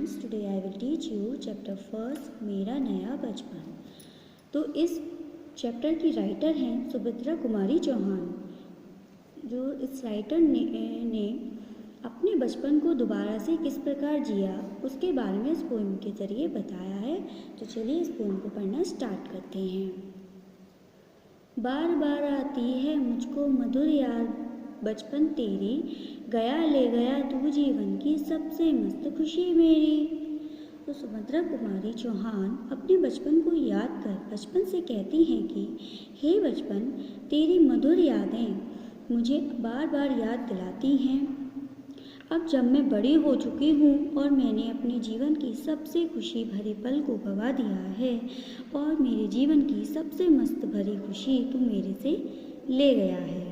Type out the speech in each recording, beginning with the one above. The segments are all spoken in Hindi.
students, today I will teach you chapter first मेरा नया बचपन। तो इस चैप्टर की राइटर हैं सुभद्रा कुमारी चौहान। जो इस राइटर ने अपने बचपन को दोबारा से किस प्रकार जिया उसके बारे में इस पोएम के ज़रिए बताया है। तो चलिए इस पोएम को पढ़ना स्टार्ट करते हैं। बार बार आती है मुझको मधुर याद बचपन तेरी, गया ले गया तू जीवन की सबसे मस्त खुशी मेरी। तो सुभद्रा कुमारी चौहान अपने बचपन को याद कर बचपन से कहती हैं कि हे बचपन, तेरी मधुर यादें मुझे बार बार याद दिलाती हैं। अब जब मैं बड़ी हो चुकी हूँ और मैंने अपने जीवन की सबसे खुशी भरे पल को गवा दिया है और मेरे जीवन की सबसे मस्त भरी खुशी तू मेरे से ले गया है।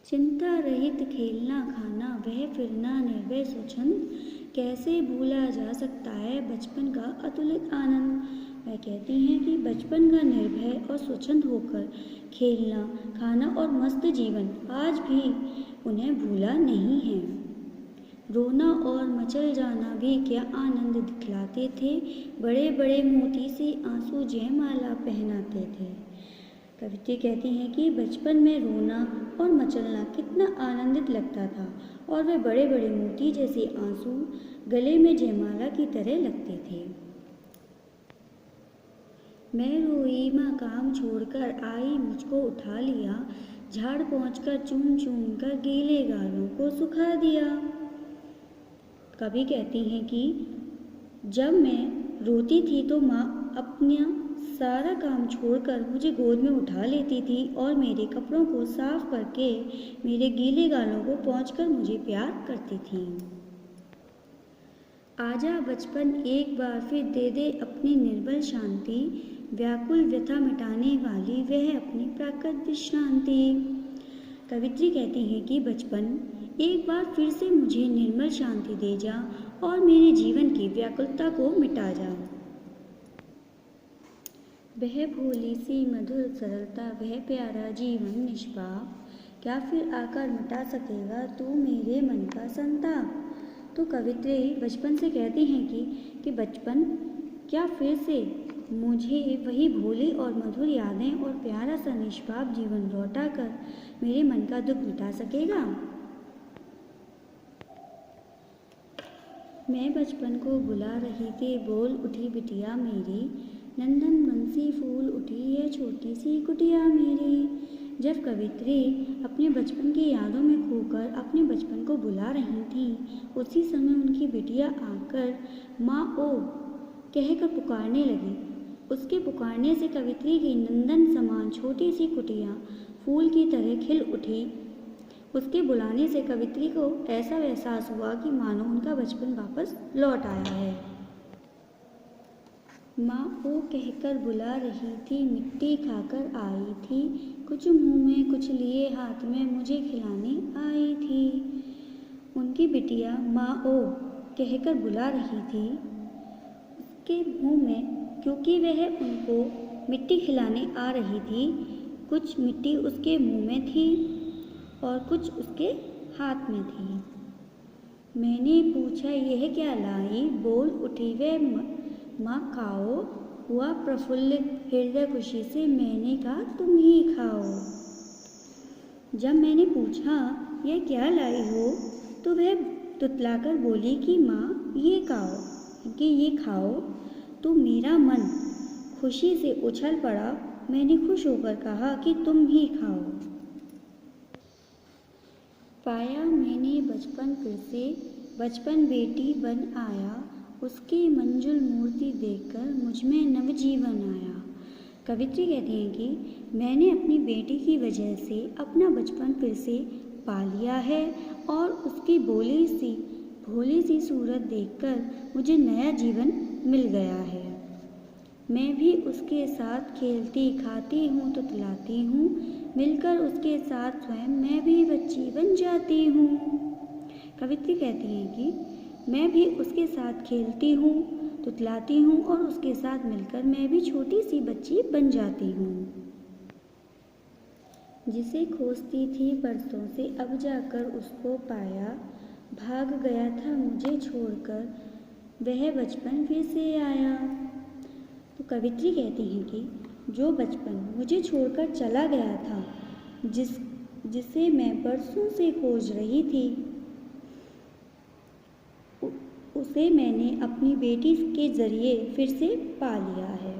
चिंता रहित खेलना खाना वह फिरना निर्भय स्वच्छंद, कैसे भूला जा सकता है बचपन का अतुलित आनंद। वह कहती हैं कि बचपन का निर्भय और स्वच्छंद होकर खेलना खाना और मस्त जीवन आज भी उन्हें भूला नहीं है। रोना और मचल जाना भी क्या आनंद दिखलाते थे, बड़े बड़े मोती से आंसू जयमाला पहनाते थे। कवित्री कहती हैं कि बचपन में रोना और मचलना कितना आनंदित लगता था और वे बड़े बड़े मोती जैसे आंसू गले में जयमाला की तरह लगते थे। मैं रोई माँ काम छोड़कर आई, मुझको उठा लिया, झाड़ पहुँचकर चूम चूम कर गीले गालों को सुखा दिया। कवि कहती हैं कि जब मैं रोती थी तो माँ अपना सारा काम छोड़कर मुझे गोद में उठा लेती थी और मेरे कपड़ों को साफ करके मेरे गीले गालों को पोंछकर मुझे प्यार करती थी। आजा बचपन एक बार फिर दे दे अपनी निर्बल शांति, व्याकुल व्यथा मिटाने वाली वह अपनी प्राकृत विश्रांति। कवित्री कहती हैं कि बचपन एक बार फिर से मुझे निर्मल शांति दे जा और मेरे जीवन की व्याकुलता को मिटा जा। वह भोली सी मधुर सरलता वह प्यारा जीवन निष्पाप, क्या फिर आकर मिटा सकेगा तू मेरे मन का संताप। तो कवित्री बचपन से कहती हैं कि बचपन क्या फिर से मुझे वही भोली और मधुर यादें और प्यारा सा निष्पाप जीवन लौटा कर मेरे मन का दुख मिटा सकेगा। मैं बचपन को बुला रही थी, बोल उठी बिटिया मेरी, नंदन बंसी फूल उठी है छोटी सी कुटिया मेरी। जब कवित्री अपने बचपन की यादों में खोकर अपने बचपन को बुला रही थी, उसी समय उनकी बिटिया आकर माँ ओ कहकर पुकारने लगी। उसके पुकारने से कवित्री की नंदन समान छोटी सी कुटिया फूल की तरह खिल उठी। उसके बुलाने से कवित्री को ऐसा एहसास हुआ कि मानो उनका बचपन वापस लौट आया है। माँ ओ कहकर बुला रही थी, मिट्टी खाकर आई थी, कुछ मुंह में कुछ लिए हाथ में मुझे खिलाने आई थी। उनकी बिटिया माँ ओ कहकर बुला रही थी, उसके मुंह में क्योंकि वह उनको मिट्टी खिलाने आ रही थी, कुछ मिट्टी उसके मुंह में थी और कुछ उसके हाथ में थी। मैंने पूछा यह क्या लाई, बोल उठी वह माँ खाओ, हुआ प्रफुल्लित हृदय खुशी से मैंने कहा तुम ही खाओ। जब मैंने पूछा यह क्या लाई हो तो वह तुतलाकर बोली कि माँ ये खाओ। तो मेरा मन खुशी से उछल पड़ा। मैंने खुश होकर कहा कि तुम ही खाओ। पाया मैंने बचपन फिर से, बचपन बेटी बन आया, उसकी मंजुल मूर्ति देखकर मुझमें नवजीवन आया। कवित्री कहती हैं कि मैंने अपनी बेटी की वजह से अपना बचपन फिर से पा लिया है और उसकी भोली सी सूरत देखकर मुझे नया जीवन मिल गया है। मैं भी उसके साथ खेलती खाती हूँ तुतलाती हूँ, मिलकर उसके साथ स्वयं मैं भी बच्ची बन जाती हूँ। कवित्री कहती हैं कि मैं भी उसके साथ खेलती हूँ तुतलाती हूँ और उसके साथ मिलकर मैं भी छोटी सी बच्ची बन जाती हूँ। जिसे खोजती थी बरसों से अब जाकर उसको पाया, भाग गया था मुझे छोड़कर, वह बचपन फिर से आया। तो कवित्री कहती हैं कि जो बचपन मुझे छोड़कर चला गया था, जिसे मैं बरसों से खोज रही थी, उसे मैंने अपनी बेटी के ज़रिए फिर से पा लिया है।